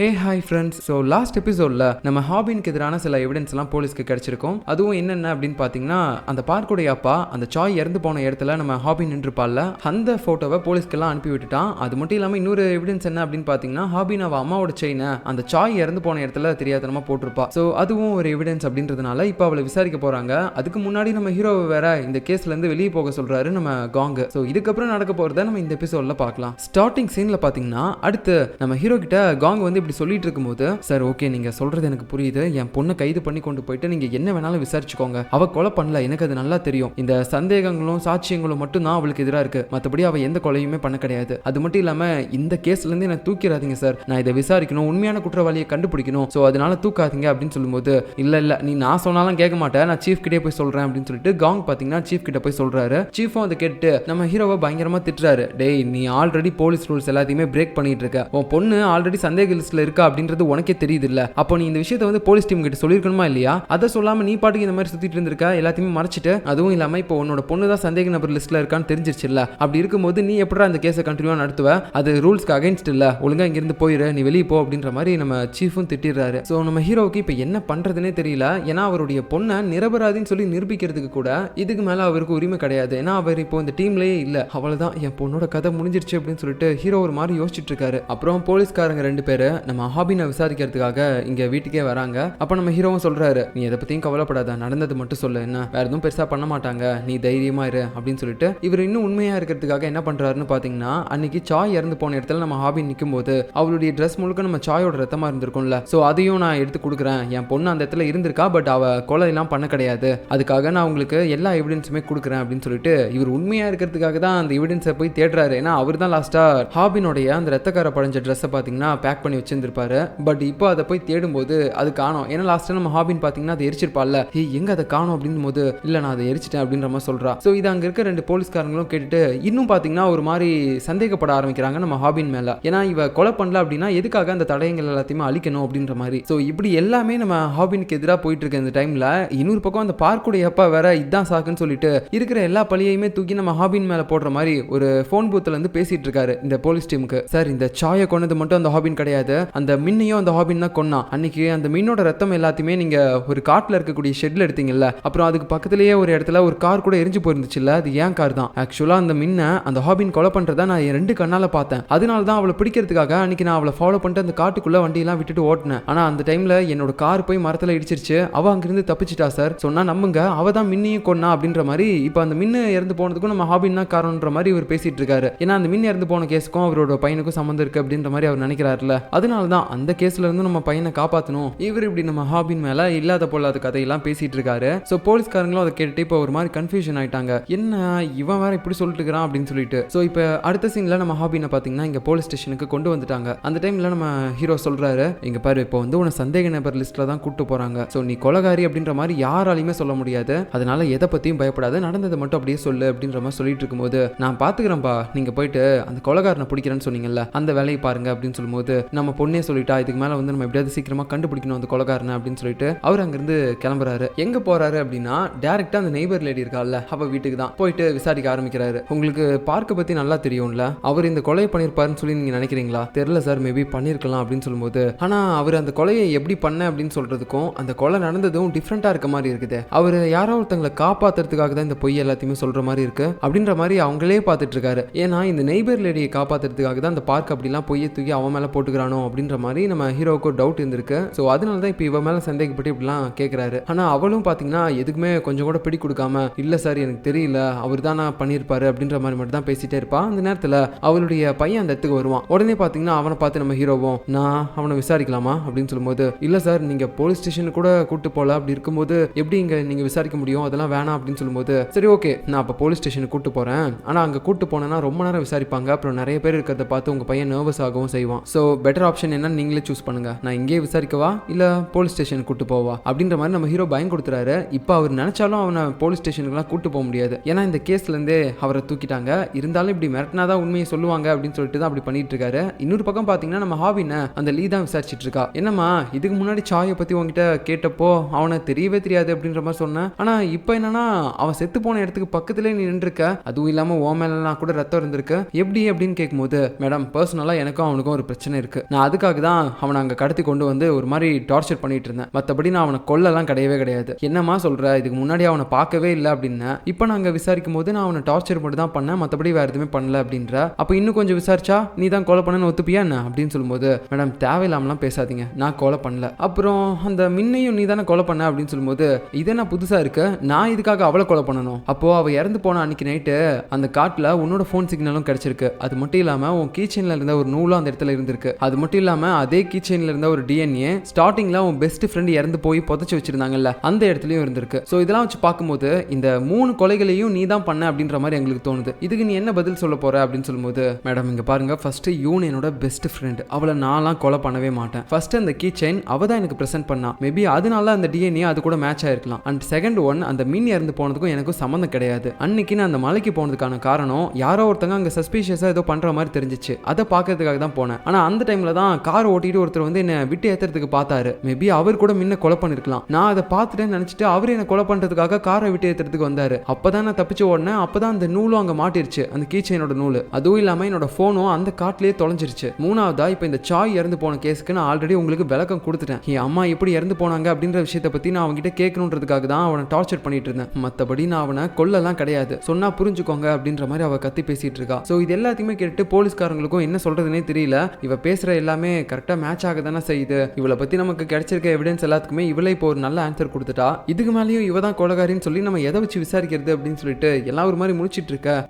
Hey hi friends. So last எபிசோடில் நம்ம ஹாபினுக்கு எதிரான சில எவிடன்ஸ்லாம் போலீஸ்க்கு கிடைச்சிருக்கும். அதுவும் என்னென்ன அப்படின்னு பார்த்தீங்கன்னா, அந்த பார்க்குடைய அப்பா அந்த சாய் இறந்து போன இடத்துல நம்ம ஹாபின் நின்றுப்பால அந்த ஃபோட்டோவை போலீஸ்க்கெல்லாம் அனுப்பி விட்டுட்டான். அது மட்டும் இல்லாமல் இன்னொரு எவிடன்ஸ் என்ன அப்படின்னு பார்த்தீங்கன்னா, ஹாபின் அவள் அம்மாவோட செயினை அந்த சாய் இறந்து போன இடத்துல தெரியாதனமாக போட்டிருப்பா. ஸோ அதுவும் ஒரு எவிடன்ஸ் அப்படின்றதுனால இப்போ அவளை விசாரிக்க போகிறாங்க. அதுக்கு முன்னாடி நம்ம ஹீரோவை வேற இந்த கேஸ்லேருந்து வெளியே போக சொல்கிறாரு நம்ம காங்கு. ஸோ இதுக்கப்புறம் நடக்க போகிறத நம்ம இந்த எபிசோடில் பார்க்கலாம். ஸ்டார்டிங் சீனில் பார்த்தீங்கன்னா, அடுத்து நம்ம ஹீரோ கிட்ட காங் வந்து இப்படி சொல்லிட்டு இருக்கும்போது, சார் ஓகே நீங்க சொல்றது எனக்கு புரியுது, என் பொண்ணை கைது பண்ணி கொண்டு போயிட்டு நீங்க என்ன வேணாலும் விசாரிச்சுக்கோங்க, அவ கொலை பண்ணல, எனக்கு அது நல்லா தெரியும், இந்த சந்தேகங்களும் சாட்சியங்களும் மட்டும் தான் அவளுக்கு எதிராக இருக்கு, மற்றபடி அவ எந்த கொலையுமே பண்ண கிடையாது, அது மட்டும் இல்லாம இந்த கேஸ்ல இருந்து எனக்கு தூக்கிடாதீங்க சார், நான் இதை விசாரிக்கணும், உண்மையான குற்றவாளியை கண்டுபிடிக்கணும், ஸோ அதனால தூக்காதீங்க அப்படின்னு சொல்லும்போது, இல்ல நீ நான் சொன்னாலும் கேட்க மாட்டேன், நான் சீஃப் கிட்டே போய் சொல்றேன் அப்படின்னு சொல்லிட்டு காங் பாத்தீங்கன்னா சீஃப் கிட்ட போய் சொல்றாரு. சீஃபும் அதை கேட்டு நம்ம ஹீரோவை பயங்கரமா திட்டுறாரு. டேய் நீ ஆல்ரெடி போலீஸ் ரூல்ஸ் எல்லாத்தையுமே பிரேக் பண்ணிட்டு இருக்க, உன் பொண்ணு ஆல்ரெடி சந்தேக லிஸ்ட்ல இருக்கா அப்படின்றது உனக்கே தெரியுது இல்ல, அப்போ நீ இந்த விஷயத்தை வந்து போலீஸ் டீம் கிட்ட சொல்லிருக்கணுமா இல்லையா, அதை சொல்லாம நீ பாட்டுக்கு இந்த மாதிரி சுத்திட்டு இருந்திருக்க, எல்லாத்தையுமே மறைச்சிட்டு, அதுவும் இல்லாம இப்போ உன்னோட பொண்ணு தான் சந்தேக நபர் லிஸ்ட்ல இருக்கான்னு தெரிஞ்சிருச்சு இல்ல, அப்படி இருக்கும்போது நீ எப்படா அந்த கேஸை கண்டினியூவா நடத்துவ, அது ரூல்ஸ்க்கு அகைன்ஸ்ட் இல்ல, ஒழுங்கா இங்கிருந்து போயிரு, நீ வெளியே போ அப்படின்ற மாதிரி நம்ம சீஃபும் திட்டிடுறாரு. ஸோ நம்ம ஹீரோவுக்கு இப்போ என்ன பண்றதுன்னே தெரியல. ஏன்னா அவருடைய பொண்ணை நிரபராதின்னு சொல்லி நிரூபிக்கிறதுக்கு கூட இதுக்கு மேல அவருக்கு உரிமை கிடையாது. ஏன்னா அவர் இப்போ இந்த டீம்லயே இல்ல, அவ்வளவுதான் என் பொண்ணோட கதை முடிஞ்சிருச்சு அப்படின்னு சொல்லிட்டு ஹீரோ ஒரு மாதிரி யோசிச்சுட்டு இருக்காரு. அப்புறம் போலீஸ்காரங்க 2 பேரு நம்ம ஹாபினை விசாரிக்கிறதுக்காக இங்க வீட்டுக்கே வராங்க. அப்ப நம்ம ஹீரோவும் சொல்றாரு, நீ எதை பத்தியும் கவலைப்படாத, நடந்தது மட்டும் சொல்லு, என்ன வேற எதுவும் பெருசா பண்ண மாட்டாங்க, நீ தைரியமா இரு அப்படின்னு சொல்லிட்டு இவர் இன்னும் உண்மையா இருக்கிறதுக்காக என்ன பண்றாருன்னு பாத்தீங்கன்னா, அன்னைக்கு சாய் இறந்து போன இடத்துல நம்ம ஹாபின் நிற்கும் போது அவளுடைய ட்ரெஸ் முழுக்க நம்ம சாயோட ரத்தமா இருந்திருக்கும்ல, சோ அதையும் நான் எடுத்து கொடுக்குறேன், என் பொண்ணு அந்த இடத்துல இருந்திருக்கா, பட் அவ கொலை எல்லாம் பண்ண கிடையாது, அதுக்காக நான் உங்களுக்கு எல்லா எவிடன்ஸுமே கொடுக்குறேன் அப்படின்னு சொல்லிட்டு இவர் உண்மையா இருக்கிறதுக்காக தான் அந்த எவிடன்ஸை போய் தேடுறாரு. ஏன்னா அவர் தான் லாஸ்டா ஹாபினுடைய அந்த ரத்தக்கார படைஞ்ச ட்ரெஸ்ஸை பாத்தீங்கன்னா பேக் பண்ணி வச்சிருந்திருப்பாரு. பட் இப்போ அதை போய் தேடும்போது அது காணோம். ஏன்னா லாஸ்ட் நம்ம ஹாபின் பாத்தீங்கன்னா அதை எரிச்சிருப்பால, எங்க அதை காணோம் அப்படின்னு போது, இல்ல நான் அதை எரிச்சிட்டேன் அப்படின்ற மாதிரி சொல்றா. ஸோ இது அங்க இருக்க 2 போலீஸ்காரங்களும் கேட்டுட்டு இன்னும் பாத்தீங்கன்னா ஒரு மாதிரி சந்தேகப்பட ஆரம்பிக்கிறாங்க நம்ம ஹாபின் மேல. ஏன்னா இவ கொலை பண்ணல அப்படின்னா எதுக்காக அந்த தடயங்கள் எல்லாத்தையுமே அழிக்கணும் அப்படின்ற மாதிரி. ஸோ இப்படி எல்லாமே நம்ம ஹாபினுக்கு எதிராக போயிட்டு இருக்க இந்த டைம்ல இன்னொரு பக்கம் அந்த பார்க்குடைய அப்பா வேற இதான் சாக்குன்னு சொல்லிட்டு இருக்கிற எல்லா பழியையுமே தூக்கி நம்ம ஹாபின் மேல போடுற மாதிரி ஒரு போன் பூத்துல இருந்து பேசிட்டு இருக்காரு இந்த போலீஸ் டீமுக்கு. சார் இந்த சாயை கொண்டது மட்டும் அந்த ஹாபின் கிடையாது, அந்த மின்னையும் அந்த ஹாபின் தான் கொன்னா. அன்னைக்கு அந்த மீனோட ரத்தம் எல்லாத்தையுமே நீங்க ஒரு காட்டுல இருக்கக்கூடிய ஷெட்ல எடுத்தீங்கல்ல, அப்புறம் அதுக்கு பக்கத்திலேயே ஒரு இடத்துல ஒரு கார் கூட எரிஞ்சு போயிருந்துச்சுல்ல, அது ஏன் கார் தான். ஆக்சுவலா அந்த மின்ன அந்த ஹாபின் கொலை பண்றதா நான் என் 2 கண்ணால பார்த்தேன். அதனால தான் அவளை பிடிக்கிறதுக்காக அன்னைக்கு நான் அவளை ஃபாலோ பண்ணிட்டு அந்த காட்டுக்குள்ள வண்டியெல்லாம் விட்டுட்டு ஓட்டினேன். ஆனா அந்த டைம்ல என்னோட கார் போய் மரத்துல இடிச்சிருச்சு, அவ அங்கிருந்து தப்பிச்சிட்டா சார், சொன்னா நம்புங்க, அவ தான் மின்னையும் கொன்னா அப்படின்ற மாதிரி. இப்போ அந்த மின்னு இறந்து போனதுக்கும் நம்ம ஹாபின் தான் காரணம்ன்ற மாதிரி இவர் பேசிட்டு இருக்காரு. ஏன்னா அந்த மின் இறந்து போன கேஸுக்கும் அவரோட பையனுக்கும் சம்மந்தம் இருக்கு அப்படின்ற மாதிரி அவர் நினைக்கிறாருல, அதனால தான் அந்த கேஸ்ல இருந்து நம்ம பையனை காப்பாற்றணும், இவர் இப்படி நம்ம ஹாபின் மேல இல்லாத பொல்லாத கதையெல்லாம் பேசிட்டு இருக்காரு. ஸோ போலீஸ்காரங்களும் அதை கேட்டுட்டு இப்போ ஒரு மாதிரி கன்ஃபியூஷன் ஆயிட்டாங்க, என்ன இவன் வேற இப்படி சொல்லிட்டு இருக்கிறான் அப்படின்னு சொல்லிட்டு. ஸோ இப்போ அடுத்த சீன்ல நம்ம ஹாபினை பார்த்தீங்கன்னா இங்க போலீஸ் ஸ்டேஷனுக்கு கொண்டு வந்துட்டாங்க. அந்த டைம்ல நம்ம ஹீரோ சொல்றாரு, இங்க பாரு இப்போ வந்து உன சந்தேக நபர் லிஸ்ட்ல தான் கூட்டு போறாங்க, ஸோ நீ கொலைகாரி அப்படின்ற மாதிரி யாராலையுமே சொல்ல முடியாது, அதனால எதை பத்தியும் பயப்படாது, நடந்ததை மட்டும் அப்படியே சொல்லு அப்படின்ற மாதிரி சொல்லிட்டு இருக்கும்போது, நான் பாத்துக்கிறேன்ப்பா, நீங்க போயிட்டு அந்த கொலைகாரனை பிடிக்கிறேன்னு சொன்னீங்கல்ல, அந்த வேலையை பாருங்க அப்படின்னு சொல்லும்போது நம்ம பொண்ணே சொல்லிட்டா, இதுக்கு மேல வந்து நம்ம எப்படியாவது சீக்கிரமா கண்டுபிடிக்கணும் அந்த கொலைகாரனை அப்படின்னு சொல்லிட்டு அவர் அங்கிருந்து கிளம்புறாரு. எங்க போறாரு அப்படின்னா டைரக்டா அந்த நெய்பர் லேடி இருக்கால அவ வீட்டுக்கு தான் போயிட்டு விசாரிக்க ஆரம்பிக்கிறாரு. உங்களுக்கு பார்க்க பத்தி நல்லா தெரியும்ல, அவர் இந்த கொலையை பண்ணிருப்பாருன்னு சொல்லி நீங்க நினைக்கிறீங்களா? தெரியல சார், மேபி பண்ணிருக்கலாம் அப்படின்னு சொல்லும்போது, ஆனா அவர் அந்த கொலையை எப்படி பண்ண அப்படின்னு சொல்றதுக்கும் அந்த கொலை நடந்ததும் டிஃப்ரெண்டா இருக்க மாதிரி இருக்குது, அவர் யாரோ ஒருத்தங்களை காப்பாத்துறதுக்காக தான் இந்த பொய் எல்லாத்தையுமே சொல்ற மாதிரி இருக்கு அப்படின்ற மாதிரி அவங்களே பார்த்துட்டு இருக்காரு. ஏன்னா இந்த நெய்பர் லேடியை காப்பாத்துறதுக்காக தான் அந்த பார்க் அப்படிலாம் பொய்யை தூக்கி அவன் மேல போட்டுக்கிறானோ அப்படின்ற மாதிரி நம்ம ஹீரோவுக்கு டவுட் இருந்திருக்கு. ஸோ அதனால தான் இப்போ இவன் மேல சந்தேகப்பட்டு இப்படிலாம் கேட்கிறாரு. ஆனா அவளும் பாத்தீங்கன்னா எதுக்குமே கொஞ்சம் கூட பிடி கொடுக்காம, இல்ல சார் எனக்கு தெரியல, அவர் தான் நான் பண்ணியிருப்பாரு அப்படின்ற மாதிரி மட்டும் தான் பேசிட்டே இருப்பா. அந்த நேரத்தில் அவளுடைய பையன் அந்த இடத்துக்கு வருவான். உடனே பாத்தீங்கன்னா அவனை பார்த்து நம்ம ஹீரோவும், நான் அவனை விசாரிக்கலாமா அப்படின்னு சொல்லும்போது, இல்ல சார் நீங்க போலீஸ் ஸ்டேஷன் கூட கூட்டு போல, அப்படி இருக்கும்போது எப்படி இங்க நீங்க விசாரிக்க முடியும், அதெல்லாம் வேணாம் அப்படின்னு சொல்லும்போது, சரி ஓகே நான் அப்ப போலீஸ் ஸ்டேஷனுக்கு கூட்டு போறேன், ஆனா அங்க கூட்டு போனேன்னா ரொம்ப நேரம் விசாரிப்பாங்க, அப்புறம் நிறைய பேர் இருக்கிறத பார்த்து உங்க பையன் நர்வஸ் ஆகவும் செய்வான், ஸோ பெட்டர் ஆப்ஷன் என்ன நீங்களே சூஸ் பண்ணுங்க, நான் இங்கேயே விசாரிக்கவா இல்ல போலீஸ் ஸ்டேஷன் கூட்டு போவா அப்படின்ற மாதிரி நம்ம ஹீரோ பயம் கொடுத்துறாரு. இப்போ அவர் நினைச்சாலும் அவனை போலீஸ் ஸ்டேஷனுக்குலாம் கூட்டு போக முடியாது, ஏன்னா இந்த கேஸ்ல இருந்தே அவரை தூக்கிட்டாங்க, இருந்தாலும் இப்படி மிரட்டினாதான் உண்மையை சொல்லுவாங்க அப்படின்னு சொல்லிட்டு தான் அப்படி பண்ணிட்டு இருக்காரு. இன்னொரு பக்கம் பாத்தீங்கன்னா நம்ம ஹாபினை அந்த லீ தான் விசாரிச்சுட்டு இருக்கா. என்னம்மா இதுக்கு முன்னாடி சாயை பத்தி உங்ககிட்ட கேட்டப்போ அவனை தெரியவே தெரியாது அப்படின்ற மாதிரி சொன்னேன், ஆனா இப்போ என்னன்னா அவன் செத்து போன இடத்துக்கு பக்கத்திலே நீ நின்றுருக்க, அதுவும் இல்லாம ஓ மேலாம் கூட ரத்தம் இருந்திருக்கு, எப்படி அப்படின்னு கேட்கும்போது, மேடம் பர்சனலா எனக்கும் அவனுக்கும் ஒரு பிரச்சனை இருக்கு, நான் அதுக்காக தான் அவனை அங்க கடத்தி கொண்டு வந்து ஒரு மாதிரி டார்ச்சர் பண்ணிட்டு இருந்தேன். மற்றபடி நான் அவனை கொல்லலாம் கிடையவே கிடையாது. என்னமா சொல்ற, இதுக்கு முன்னாடி அவனை பார்க்கவே இல்லை அப்படின்னு. இப்போ நாங்கள் விசாரிக்கும் போது நான் அவனை டார்ச்சர் மட்டும் தான் பண்ணேன், மற்றபடி வேற எதுவுமே பண்ணல அப்படின்ற. அப்போ இன்னும் கொஞ்சம் விசாரிச்சா நீ தான் கொலை பண்ணனு ஒத்துப்பியா என்ன அப்படின்னு சொல்லும்போது, மேடம் தேவையில்லாமலாம் பேசாதீங்க, நான் கொலை பண்ணல. அப்புறம் அந்த மின்னையும் நீ தானே கொலை பண்ண அப்படின்னு சொல்லும்போது, இதே நான் புதுசா இருக்கு, நான் இதுக்காக அவளை கொலை பண்ணணும். அப்போ அவ இறந்து போன அன்னைக்கு நைட்டு அந்த காட்டுல உன்னோட ஃபோன் சிக்னலும் கிடைச்சிருக்கு. அது மட்டும் இல்லாம உன் கீச்செயின்ல இருந்த ஒரு நூலும் அந்த இடத்துல இருந்திருக்கு. அது மட்டும் இல்லாம அதே கீச்செயின்ல இருந்த ஒரு டிஎன்ஏ ஸ்டார்டிங்ல உன் பெஸ்ட் ஃப்ரெண்ட் இறந்து போய் புதைச்சு வச்சிருந்தாங்கல்ல, அந்த இடத்துலயும் இருந்திருக்கு. ஸோ இதெல்லாம் வச்சு பார்க்கும்போது இந்த 3 கொலைகளையும் நீ தான் பண்ண அப்படின்ற மாதிரி எங்களுக்கு தோணுது. இதுக்கு நீ என்ன பதில் சொல்ல போற அப்படின்னு சொல்லும்போது, மேடம் இங்க பாருங்க, ஃபர்ஸ்ட் யூன் என்னோட பெஸ்ட் ஃப்ரெண்ட், அவளை நான்லாம் கொலை பண்ணவே மாட்டேன். ஃபர்ஸ்ட் அந்த கீ செயின் அவ தான் எனக்கு பிரசன்ட் பண்ணா, மேபி அதனால அந்த டிஎன்ஏ அது கூட மேட்ச் ஆயிருக்கலாம். அண்ட் செகண்ட் ஒன், அந்த மின் இறந்து போனதுக்கும் எனக்கும் சம்மந்தம் கிடையாது. அன்னைக்கு நான் அந்த மலைக்கு போனதுக்கான காரணம் யாரோ ஒருத்தங்க அங்க சஸ்பீஷியஸா ஏதோ பண்ற மாதிரி தெரிஞ்சிச்சு, அதை பார்க்கறதுக்காக தான் போனேன். ஆனா அந்த டைம்ல தான் கார் ஓட்டிட்டு ஒருத்தர் வந்து என்ன விட்டு ஏத்துறதுக்கு பார்த்தாரு. மேபி அவர் கூட முன்ன கொலை பண்ணிருக்கலாம். நான் அதை பார்த்துட்டேன்னு நினைச்சிட்டு அவர் என்ன கொலை பண்றதுக்காக காரை விட்டு ஏத்துறதுக்கு வந்தாரு. அப்பதான் நான் தப்பிச்சு ஓடினேன். அப்பதான் அந்த நூலும் அங்க மாட்டிருச்சு, அந்த கீச்சைனோட நூல். அதுவும் இல்லாம என்னோட போனும் அந்த காட்டிலேயே தொலைஞ்சிருச்சு. மூணாவதா இப்ப இந்த சாய் இறந்து போன கேஸுக்கு நான் ஆல்ரெடி உங்களுக்கு விளக்கம் கொடுத்துட்டேன். என் அம்மா எப்படி இறந்து போனாங்க அப்படின்ற விஷயத்தை பத்தி நான் அவன்கிட்ட கேட்கணுன்றதுக்காக தான் அவனை டார்ச்சர் பண்ணிட்டு இருந்தேன். மத்தபடி நான் அவனை கொல்லலாம் கிடையாது, சொன்னா புரிஞ்சுக்கோங்க அப்படின்ற மாதிரி அவ கத்தி பேசிட்டு இருக்கா. சோ இது எல்லாத்தையுமே கேட்டு போலீஸ்காரங்களுக்கும் என்ன சொல்றதுன்னே தெரியல. இவ பேசுற எல்லாமே கரெக்டா மேட்ச் ஆக தானே செய்யுது. இவளை பத்தி நமக்கு கிடைச்சிருக்க எவிடன்ஸ் எல்லாத்துக்குமே இவளே இப்போ ஒரு நல்ல ஆன்சர் கொடுத்துட்டா. இதுக்கு மேலேயும் இவ தான் கொலைகாரின்னு சொல்லி நம்ம எதை வச்சு விசாரிக்கிறது அப்படின்னு சொல்லிட்டு எல்லாம் ஒரு மாதிரி முடிச்சிட்டு இருக்க.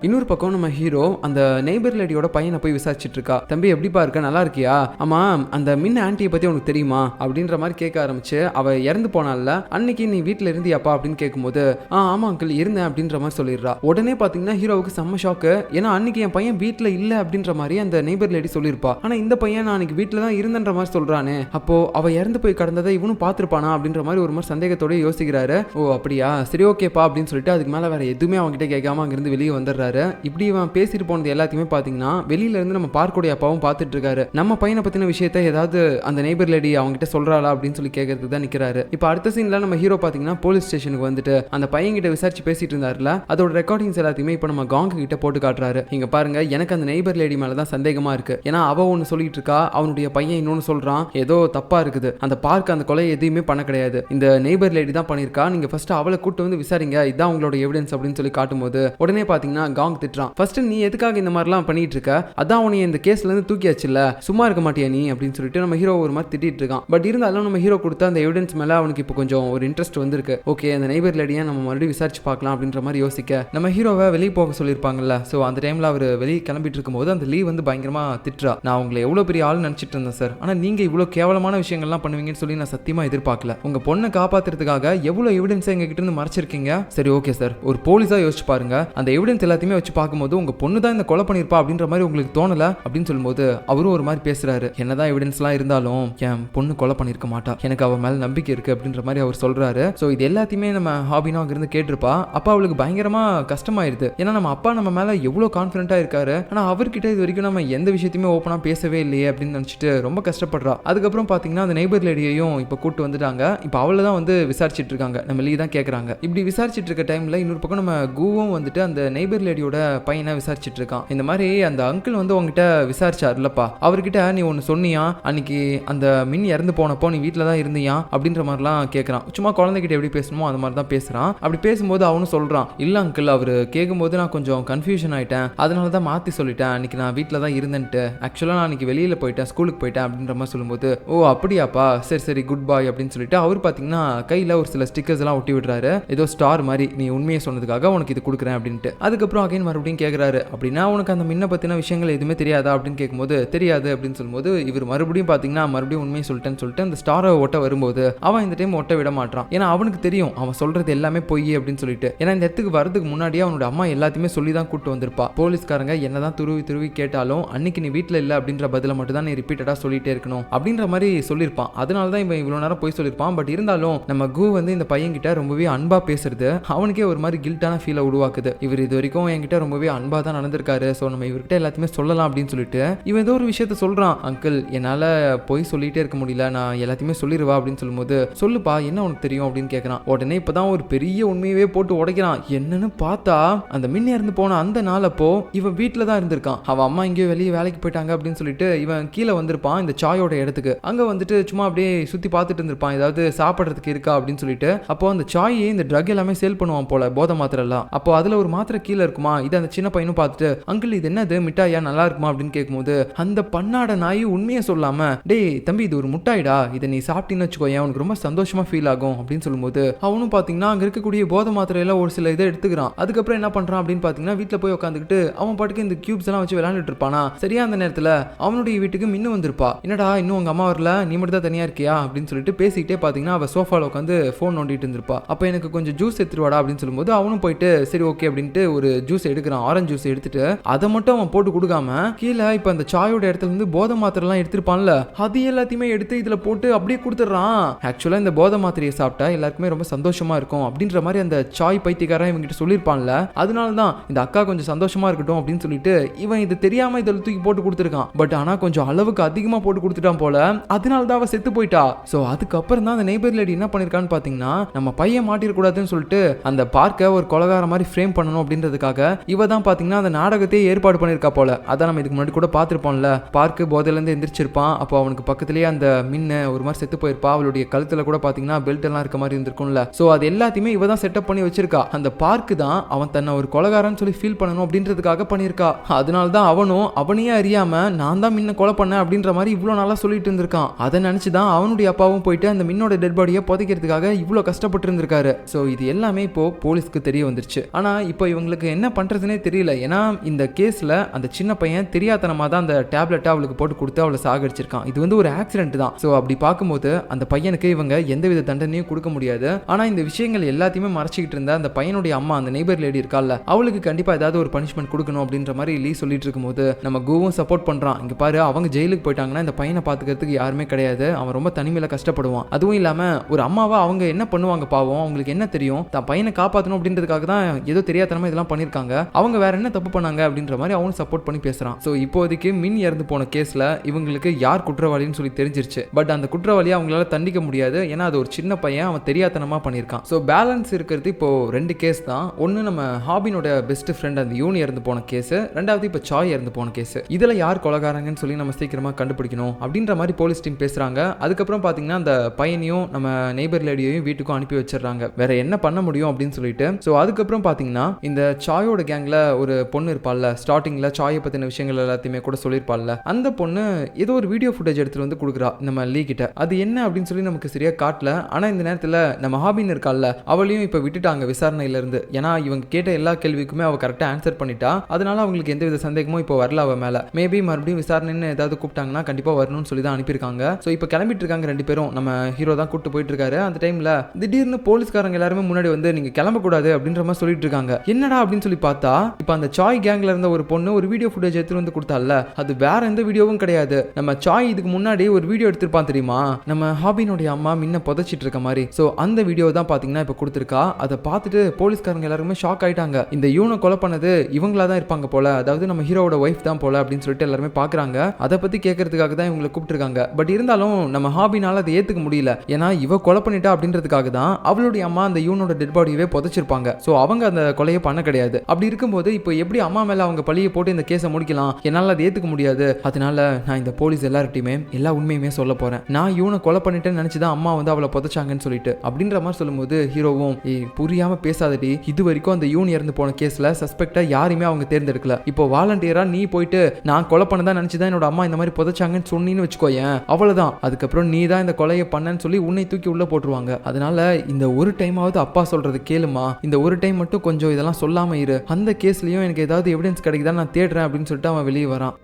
இன்னொரு பக்கம் நம்ம ஹீரோ அந்த நெய்பர் லேடியோட பையனை போய் விசாரிச்சுட்டு இருக்கா. தம்பி எப்படிப்பா இருக்க, நல்லா இருக்கியா? ஆமா, அந்த மின் ஆன்ட்டியை பத்தி உனக்கு தெரியுமா அப்படின்ற மாதிரி கேட்க ஆரம்பிச்சு, அவ இறந்து போனால அன்னைக்கு நீ வீட்டுல இருந்தியாப்பா அப்படின்னு கேட்கும்போது, ஆமா அங்கிள் இருந்தேன் அப்படின்ற மாதிரி சொல்லிடுறா. உடனே பாத்தீங்கன்னா ஹீரோவுக்கு செம்ம ஷாக்கு. ஏன்னா அன்னைக்கு என் பையன் வீட்டுல இல்ல அப்படின்ற மாதிரி அந்த நெய்பர் லேடி சொல்லியிருப்பா. ஆனா இந்த பையன் நான் அன்னைக்கு வீட்டுல தான் இருந்தன்ற மாதிரி சொல்றானே, அப்போ அவ இறந்து போய் கடந்ததை இவனும் பார்த்திருப்பானா அப்படின்ற மாதிரி ஒரு மாதிரி சந்தேகத்தோட யோசிக்கிறாரு. ஓ அப்படியா, சரி ஓகேப்பா அப்படின்னு சொல்லிட்டு அதுக்கு மேல வேற எதுவுமே அவங்ககிட்ட கேட்காம அங்கிருந்து வெளியே வந்துடுறாரு. இப்படி இவன் பேசிட்டு போனது எல்லாத்தையுமே பாத்தீங்கன்னா வெளியில இருந்து நம்ம பார்க்கக்கூடிய அப்பாவும் பார்த்துட்டு இருக்காரு. நம்ம பையனை பத்தின விஷயத்தை ஏதாவது அந்த நெய்பர் லேடி அவங்க கிட்ட சொல்றாளா அப்படின்னு சொல்லி கேட்கறதுக்கு தான் நிக்கிறாரு. இப்ப அடுத்த சீன்ல நம்ம ஹீரோ பாத்தீங்கன்னா போலீஸ் ஸ்டேஷனுக்கு வந்துட்டு அந்த பையன் கிட்ட விசாரிச்சு பேசிட்டு இருந்தாருல, அதோட ரெக்கார்டிங்ஸ் எல்லாத்தையுமே இப்ப நம்ம காங் கிட்ட போட்டு காட்டுறாரு. இங்க பாருங்க, எனக்கு அந்த நெய்பர் லேடி மேலதான் சந்தேகமா இருக்கு. ஏன்னா அவ ஒன்னு சொல்லிட்டு இருக்கா, அவனுடைய பையன் இன்னொன்னு சொல்றான், ஏதோ தப்பா இருக்குது. அந்த பார்க் அந்த கொலை எதுவுமே பண்ண கிடையாது, இந்த நெய்பர் லேடி தான் பண்ணிருக்கா. நீங்க ஃபர்ஸ்ட் அவளை கூட்டு வந்து விசாரிங்க, இதான் உங்களோட எவிடன்ஸ் அப்படின்னு சொல்லி காட்டும்போது உடனே பாத்தீங்கன்னா காங் திட்டுறான். ஃபர்ஸ்ட் நீ எதுக்காக இந்த மாதிரிலாம் பண்ணிட்டு இருக்க, அதான் உன்னை இந்த கேஸ்ல இருந்து தூக்கியாச்சுல்ல, சும்மா இருக்க மாட்டியா நீ அப்படின்னு சொல்லிட்டு நம்ம ஹீரோ ஒரு மாதிரி திட்டிட்டு இருக்கான். பட் இருந்தாலும் நம்ம ஹீரோ கொடுத்த அந்த எவிடன்ஸ் மேல அவனுக்கு இப்போ கொஞ்சம் ஒரு இன்ட்ரெஸ்ட் வந்திருக்கு. ஓகே, அந்த நெய்பர் லேடியை நம்ம மறுபடியும் விசாரிச்சு பார்க்கலாம் அப்படின்ற மாதிரி யோசிக்க நம்ம ஹீரோவை வெளியே போக சொல்லியிருப்பாங்கல்ல. ஸோ அந்த டைம்ல அவர் வெளியே கிளம்பிட்டு இருக்கும்போது அந்த லீவ் வந்து பயங்கரமா திட்டுறா. நான் உங்களை எவ்வளவு பெரிய ஆள் நினைச்சிட்டு இருந்தேன் சார், ஆனா நீங்க இவ்வளவு கேவலமான விஷயங்கள்லாம் பண்ணுவீங்கன்னு சொல்லி நான் சத்தியமா எதிர்பார்க்கல. உங்க பொண்ணை காப்பாத்துறதுக்காக எவ்வளவு எவிடன்ஸ் எங்க கிட்ட இருந்து மறைச்சிருக்கீங்க. சரி ஓகே சார், ஒரு போலீஸா யோசிச்சு பாருங்க, அந்த எவிடன்ஸ் எல்லாத்தையுமே வச்சு பார்க்கும்போது உங்க பொண்ணு தான் இந்த கொலை பண்ணிருப்பா அப்படின்ற மாதிரி உங்களுக்கு தோணல அப்படின்னு சொல்லும்போது அவரும் ஒரு மாதிரி பேசுறாரு. என்னதான் எவிடன்ஸ்லாம் இருந்தாலும் என் பொண்ணு கொலை பண்ணிருக்க மாட்டா, எனக்கு அவ மேல நம்பிக்கை இருக்கு அப்படின்ற மாதிரி அவர் சொல்றாரு. ஸோ இது எல்லாத்தையுமே நம்ம ஹாபினா இருந்து கேட்டிருப்பா. அப்பா அவளுக்கு பயங்கரமா கஷ்டமாயிருது. ஏன்னா நம்ம அப்பா நம்ம மேல எவ்வளவு கான்ஃபிடென்ட்டா இருக்காரு, ஆனா அவர்கிட்ட இது வரைக்கும் நம்ம எந்த விஷயத்தையுமே ஓப்பனா பேசவே இல்லையே அப்படின்னு நினைச்சிட்டு ரொம்ப கஷ்டப்படுறா. அதுக்கப்புறம் பாத்தீங்கன்னா அந்த நெய்பர் லேடியையும் இப்ப கூட்டு வந்துட்டாங்க. இப்ப அவளை தான் வந்து விசாரிச்சுட்டு இருக்காங்க, நம்ம லீ தான் கேட்கறாங்க. இப்படி விசாரிச்சுட்டு இருக்க டைம்ல இன்னொரு பக்கம் நம்ம கூவும் வந்துட்டு அந்த நெய்பர் லேடியோட பையனை விசாரிச்சுட்டு இருக்கான். இந்த மாதிரி அந்த அங்கிள் வந்து உங்ககிட்ட விசாரிச்சாருலப்பா, அவர்கிட்ட நீ ஒன்னு சொன்னியா, அன்னைக்கு அந்த மின் இறந்து போனப்போ நீ வீட்டில தான் இருந்தியா அப்படின்ற மாதிரிலாம் கேட்கறான். சும்மா குழந்தைகிட்ட எப்படி பேசணுமோ அந்த மாதிரி தான் பேசுறான். அப்படி பேசும்போது அவனும் சொல்றான், இல்ல அங்கிள், அவரு கேட்கும்போது நான் கொஞ்சம் கன்ஃபியூஷன் ஆயிட்டேன், அதனால தான் மாத்தி சொல்லிட்டேன், அன்னைக்கு நான் வீட்டில தான் இருந்தேன்ட்டு, ஆக்சுவலா நான் அன்னைக்கு வெளியில போயிட்டேன், ஸ்கூலுக்கு போயிட்டேன் அப்படின்ற மாதிரி சொல்லும்போது, ஓ அப்படியாப்பா, சரி சரி குட் பாய் அப்படின்னு சொல்லிட்டு அவர் பாத்தீங்கன்னா கையில ஒரு சில ஸ்டிக்கர்ஸ் எல்லாம் ஒட்டி விடுறாரு. ஏதோ ஸ்டார் மாதிரி, நீ உண்மையை சொன்னதுக்காக உனக்கு இது கொடுக்குறேன் அப்படின்ட்டு. அதுக்கப்புறம் அகைன் மறுபடியும் கேட்கறாரு, அப்படின்னா உனக்கு அந்த மின்ன பத்தின விஷயங்கள் எதுவுமே தெரியாதா அப்படின்னு கேட்கும்போது தெரியாது அப்படின்னு சொல்லும்போது இவர் மறுபடியும் பாத்தீங்கன்னா மறுபடியும் உண்மையை சொல்லிட்டேன்னு சொல்லிட்டு அந்த ஸ்டாரை ஒட்ட வரும்போது அவன் இந்த டைம் ஒட்ட விட மாட்டான். ஏன்னா அவனுக்கு தெரியும் அவன் சொல்றது எல்லாமே பொய் அப்படின்னு சொல்லிட்டு. ஏன்னா இந்த இடத்துக்கு வரதுக்கு முன்னாடியே அவனோட அம்மா எல்லாத்தையுமே சொல்லி தான் கூட்டு வந்திருப்பா. போலீஸ்காரங்க என்னதான் துருவி துருவி கேட்டாலும் அன்னைக்கு நீ வீட்டுல இல்ல அப்படின்ற பதில மட்டும் தான் நீ ரிப்பீட்டடா சொல்லிட்டே இருக்கணும் அப்படின்ற மாதிரி சொல்லியிருப்பான். அதனாலதான் இவன் இவ்வளவு நேரம் போய் சொல்லியிருப்பான். பட் இருந்தாலும் நம்ம கூ வந்து இந்த பையன் கிட்ட ரொம்பவே அன்பா பேசுறது அவனுக்கே ஒரு மாதிரி கில்ட்டான ஃபீலை உருவாக்குது. இவர் இது வரைக்கும் என்கிட்ட ரொம்பவே அன்பா தான் நடந்திருக்காரு, ஸோ நம்ம இவர்கிட்ட எல்லாத்தையுமே சொல்லலாம் அப்படின்னு சொல்லிட்டு இவன் ஏதோ ஒரு விஷயத்த சொல்றான். அங்கிள் என்னால போய் சொல்லிட்டே இருக்க முடியல, நான் எல்லாத்தையுமே சொல்லிடுவா அப்படின்னு சொல்லும்போது சொல்லுப்பா என்ன உனக்கு தெரியும் அப்படின்னு கேட்கறான். உடனே இப்பதான் ஒரு பெரிய உண்மையவே போட்டு உடைக்கிறான். என்னன்னு பார்த்தா அந்த மின்ன இறந்து போன அந்த நாள் அப்போ இவன் வீட்டுல தான் இருந்திருக்கான். அவன் அம்மா இங்கேயோ வெளியே வேலைக்கு போயிட்டாங்க அப்படின்னு சொல்லிட்டு இவன் கீழே வந்திருப்பான் இந்த சாயோட இடத்துக்கு. அங்க வந்துட்டு சும்மா அப்படியே சுத்தி பார்த்துட்டு இருந்திருப்பான், ஏதாவது சாப்பிட்றதுக்கு இருக்கா அப்படின்னு சொல்லிட்டு. அப்போ அந்த சாயை இந்த ட்ரக் எல்லாமே சேல் பண்ணுவான் போல, போதை மாத்திரை எல்லாம். அப்போ அதுல ஒரு மாத்திரை கீழே இருக்குமா, இது அந்த சின்ன பையனும் பார்த்துட்டு அங்கிள் இது என்னது மிட்டாயா நல்லா இருக்குமா அப்படின்னு கேட்கும்போது அந்த பண்ணாட நாய் உண்மையை சொல்லாம டேய் தம்பி இது ஒரு முட்டாய்டா, இதை நீ சாப்பிட்டீன்னு வச்சுக்கோ உனக்கு ரொம்ப சந்தோஷமா ஃபீல் ஆகும் அப்படின்னு சொல்லும்போது அவனும் பாத்தீங்கன்னா அங்க இருக்கக்கூடிய போதை மாத்திரையில ஒரு சில இதை எடுத்துக்கிறான். அதுக்கப்புறம் என்ன பண்றான் அப்படின்னு பாத்தீங்கன்னா வீட்டுல போய் உட்காந்துக்கிட்டு அவன் பாட்டுக்கு இந்த கியூப்ஸ் எல்லாம் வச்சு விளையாண்டுட்டு இருப்பானா. சரியா அந்த நேரத்துல அவனுடைய வீட்டுக்கு மின்னு வந்திருப்பா. என்னடா இன்னும் உங்க அம்மா வரல, நீ மட்டும் தான் தனியா இருக்கியா அப்படின்னு சொல்லிட்டு பேசிக்கிட்டே பாத்தீங்கன்னா அவ சோஃபால உட்காந்து போன் நோண்டிட்டு இருந்திருப்பா. அப்ப எனக்கு கொஞ்சம் ஜூஸ் எடுத்துருவாடா அப்படின்னு சொல்லும்போது அவனும் போயிட்டு சரி ஓகே அப்படின்ட்டு ஒரு ஜூஸ் எடுக்கிறான். ஆரஞ்சு ஜூஸ் எடுத்துட்டு அதை மட்டும் அவன் போட்டு கொடுக்காம கீழே இப்ப அந்த சாயோட இடத்துல இருந்து போதை மாத்திரை எல்லாம் எடுத்திருப்பான்ல அது எல்லாத்தையுமே எடுத்து இதுல போட்டு அப்படியே கொடுத்துறான். ஆக்சுவலா இந்த போதை மாத்திரையை சாப்பிட்டா எல்லாருக்குமே ரொம்ப சந்தோஷமா இருக்கும் அப்படின்ற மாதிரி அந்த சாய் பைத்தியக்காரன் இவங்கிட்ட சொல்லியிருப்பான்ல. அதனாலதான் இந்த அக்கா கொஞ்சம் சந்தோஷமா இருக்கட்டும் அப்படின்னு சொல்லிட்டு இவன் இது தெரியாம இதில் தூக்கி போட்டு கொடுத்துருக்கான். பட் ஆனா கொஞ்சம் அளவுக்கு அதிகமா போட்டு கொடுத்துட்டான் போல, அதனாலதான் அவ செத்து போயிட்டா. சோ அதுக்கப்புறம் தான் அந்த நெய்பர் லேடி என்ன பண்ணிருக்கான்னு பாத்தீங்கன்னா நம்ம பையன் மாட்டிருக்கூடாதுன்னு சொல்லிட்டு அந்த பார்க்க ஒரு கொலகார மாதிரி ஃப்ரேம் பண்ணணும் அப்படின்றதுக்காக இவ தான் பாத்தீங்கன்னா அந்த நாடகத்தையே ஏற்பாடு பண்ணிருக்கா போல. அதான் நம்ம இதுக்கு முன்னாடி கூட பார்த்திருப்போம்ல, பார்க்கு போதையில இருந்து எந்திரிச்சிருப்பான். அப்போ அவனுக்கு பக்கத்திலேயே அந்த மின்ன ஒரு மாதிரி செத்து போயிருப்பா. அவளுடைய கழுத்துல கூட பாத்தீங்கன்னா பெல்ட் எல்லாம் இருக்க மாதிரி இருந்திருக்கும்ல. சோ அது எல்லாத்தையுமே இவ தான் செட்டப் பண்ணி வச்சிருக்கா. அந்த பார்க்கு தான் அவன் தன்னை ஒரு கொலகாரன்னு சொல்லி ஃபீல் பண்ணணும் அப்படின்றதுக்காக பண்ணிருக்கா. அதனால தான் அவனும் அவனையே அறியாம நான் தான் மின்ன கொலை பண்ணேன் அப்படின்ற மாதிரி இவ்வளவு நாளா சொல்லிட்டு இருந்திருக்கான். அதை நினைச்சுதான் அவனுடைய அப்பாவும் போயிட்டு அந்த மின்னோட டெட் பாடியை புதைக்கிறதுக்காக இவ்வளவு கஷ்டப்பட்டு இருந்திருக்காரு. சோ இது எல்லாமே இப்போ போலீஸ்க்கு தெரிய வந்துருச்சு. ஆனா இப்போ இவங்களுக்கு என்ன பண்றதுனே தெரியல. ஏன்னா இந்த கேஸ்ல அந்த சின்ன பையன் தெரியாதனமா தான் அந்த டேப்லெட்டை அவளுக்கு போட்டு கொடுத்து அவளை சாகடிச்சிருக்கான். இது வந்து ஒரு ஆக்சிடென்ட் தான். சோ அப்படி பார்க்கும்போது அந்த பையனுக்கு இவங்க எந்தவித தண்டனையும் கொடுக்க முடியாது. ஆனா இந்த விஷயங்கள் எல்லாத்தையுமே மறைச்சிக்கிட்டு இருந்த அந்த பையனுடைய அம்மா அந்த நெய்பர் லேடி இருக்கால அவளுக்கு கண்டிப்பா ஏதாவது ஒரு பனிஷ்மெண்ட் கொடுக்கணும் அப்படின்ற மாதிரி லீ சொல்லிட்டு இருக்கும்போது நம்ம கூவும் சப்போர்ட் பண்றான். இங்க பாரு அவங்க ஜெயிலுக்கு போயிட்டாங்கன்னா இந்த பையனை பாத்துக்கிறதுக்கு யாருமே கிடையாது, அவன் ரொம்ப தனிமையில கஷ்டப்படுவான். அதுவும் இல்லாம ஒரு அம்மாவா அவங்க என்ன பண்ணுவாங்க பாவம், அவங்களுக்கு என்ன தெரியும், தான் பையனை காப்பாற்றணும் அப்படின்றதுக்காக தான் ஏதோ தெரியாதனமா இதெல்லாம் பண்ணிருக்காங்க, அவங்க வேற என்ன தப்பு பண்ணாங்க அப்படின்ற மாதிரி அவனும் சப்போர்ட் பண்ணி பேசுறான். சோ இப்போதைக்கு மின் இறந்து போன கேஸ்ல இவங்களுக்கு யார் குற்றவாளின்னு சொல்லி தெரிஞ்சிருச்சு. பட் அந்த குற்றவாளியை அவங்களால தண்டிக்க முடியாது, ஏன்னா அது ஒரு சின்ன பையன், அவன் தெரியாதனமா பண்ணிருக்கான். சோ பேலன்ஸ் இருக்கிறது இப்போ 2 கேஸ் தான். ஒன்னு நம்ம ஹாபினோட பெஸ்ட் ஃப்ரெண்ட் அந்த யூனி இறந்து போன கேஸ், ரெண்டாவது இப்போ சாய் இறந்து போன கேஸ். இதுல யார் கொலைகாரங்கன்னு சொல்லி நம்ம சீக்கிரமா கண்டுபிடிக்கணும் அப்படின்ற மாதிரி போலீஸ் டீம் பேசுறாங்க. அதுக்கப்புறம் பாத்தீங்கன்னா அந்த பையனையும் நம்ம நெய்பர் லேடியையும் வீட்டுக்கும் அனுப்பி வச்சிடறாங்க. வேற என்ன பண்ண முடியும் அப்படின்னு சொல்லிட்டு. சோ அதுக்கப்புறம் பாத்தீங்கன்னா இந்த சாயோட கேங்ல ஒரு பொண்ணு இருப்பாள்ல, ஸ்டார்டிங்ல சாயை பத்தின விஷயங்கள் எல்லாத்தையுமே கூட சொல்லியிருப்பாள்ல, அந்த பொண்ணு ஏதோ ஒரு வீடியோ ஃபுட்டேஜ் எடுத்துட்டு வந்து கொடுக்குறா நம்ம லீ கிட்ட. அது என்ன அப்படின்னு சொல்லி நமக்கு சரியா காட்டல. ஆனா இந்த நேரத்துல நம்ம ஹாபின் இருக்காள்ல அவளையும் இப்ப விட்டுட்டாங்க விசாரணையில இருந்து. ஏன்னா இவங்க கேட்ட எல்லா கேள்விக்குமே அவ கரெக்டா ஆன்சர் பண்ணிட்டா. அதனால அவங்களுக்கு எந்த வித சந்தேகமும் இப்போ வரல அவ மேல. மேபி மறுபடியும் விசாரணைன்னு ஏதாவது கூப்பிட்டாங்கன்னா கண்டிப்பா வரணும்னு சொல்லி தான் அனுப்பியிருக்காங்க. சோ இப்போ கிளம்பிட்டு இருக்காங்க 2 பேரும். நம்ம ஹீரோ தான் கூட்டு போயிட்டு இருக்காரு. அந்த டைம்ல திடீர்னு போலீஸ்காரங்க எல்லாருமே முன்னாடி வந்து நீங்க கிளம்ப கூடாது அப்படின்ற மாதிரி சொல்லிட்டு இருக்காங்க. என்னடா அப்படின்னு சொல்லி பார்த்தா இப்போ அந்த சாய் கேங்ல இருந்த ஒரு பொண்ணு ஒரு வீடியோ ஃபுட்டேஜ் எடுத்து வந்து கொடுத்தால, அது வேற எந்த வீடியோவும் கிடையாது. நம்ம சாய் இதுக்கு முன்னாடி ஒரு வீடியோ எடுத்திருப்பான் தெரியுமா, நம்ம ஹாபினுடைய அம்மா முன்ன புதைச்சிட்டு இருக்க மாதிரி. சோ அந்த வீடியோ தான் பாத்தீங்கன்னா இப்போ கொடுத்திருக்கா. அதை பார்த்துட்டு போலீஸ்காரங்க எல்லாருமே ஷாக் ஆயிட்டாங்க. இந்த யூனை கொலை பண்ணது இவங்களா தான் இருப்பாங்க போல, அதாவது நம்ம ஹீரோவோட ஒய்ஃப் தான் போல அப்படின்னு சொல்லிட்டு எல்லாருமே பாக்குறாங்க. அதை பத்தி கேட்கறதுக்காக தான் இவங்களை கூப்பிட்டுருக்காங்க. பட் இருந்தாலும் நம்ம ஹாபினால அதை ஏத்துக்க முடியல. ஏன்னா இவ கொலை பண்ணிட்டா அப்படின்றதுக்காக தான் அவளுடைய அம்மா அந்த யூனோட டெட் பாடியவே புதைச்சிருப்பாங்க. சோ அவங்க அந்த கொலையை பண்ண கிடையாது. அப்படி இருக்கும்போது இப்போ எப்படி அம்மா மேல அவங்க பழியை போட்டு இந்த கேஸை முடிக்கலாம், என்னால அதை ஏத்துக்க முடியாது. அதனால நான் இந்த போலீஸ் எல்லார்ட்டையுமே எல்லா உண்மையுமே சொல்ல போறேன். நான் யூனை கொலை பண்ணிட்டேன்னு நினைச்சுதான் அம்மா வந்து அவளை புதைச்சாங்கன்னு சொல்லிட்டு அப்படின்ற மாதிரி சொல்லும்போது ஹீரோவும் புரியாம பேசாதடி, இது வரைக்கும் அந்த யூன் இறந்து போன கேஸ்ல சஸ்பெக்டா யாருமே அவங்க தேர்ந்தெடுக்கல. இப்போ வாலண்டியரா நீ போயிட்டு நான் கொலை பண்ணதான் நினைச்சுதான் என்னோட அம்மா இந்த மாதிரி புதைச்சாங்கன்னு சொன்னீன்னு வச்சுக்கோயேன், அவ்வளவுதான். அதுக்கப்புறம் நீ தான் இந்த கொலையை பண்ணன்னு சொல்லி உன்னை தூக்கி உள்ள போட்டுருவாங்க. அதனால இந்த ஒரு டைமாவது அப்பா சொல்றது கேளுமா, இந்த ஒரு டைம் மட்டும் கொஞ்சம் இதெல்லாம் சொல்லாம இரு, அந்த கேஸ்லயும் எனக்கு ஏதாவது எவிடன்ஸ் கிடைக்குதா நான் தேடுறேன் அப்படின்னு சொல்லிட்டு அவன் வெளியே வரான்.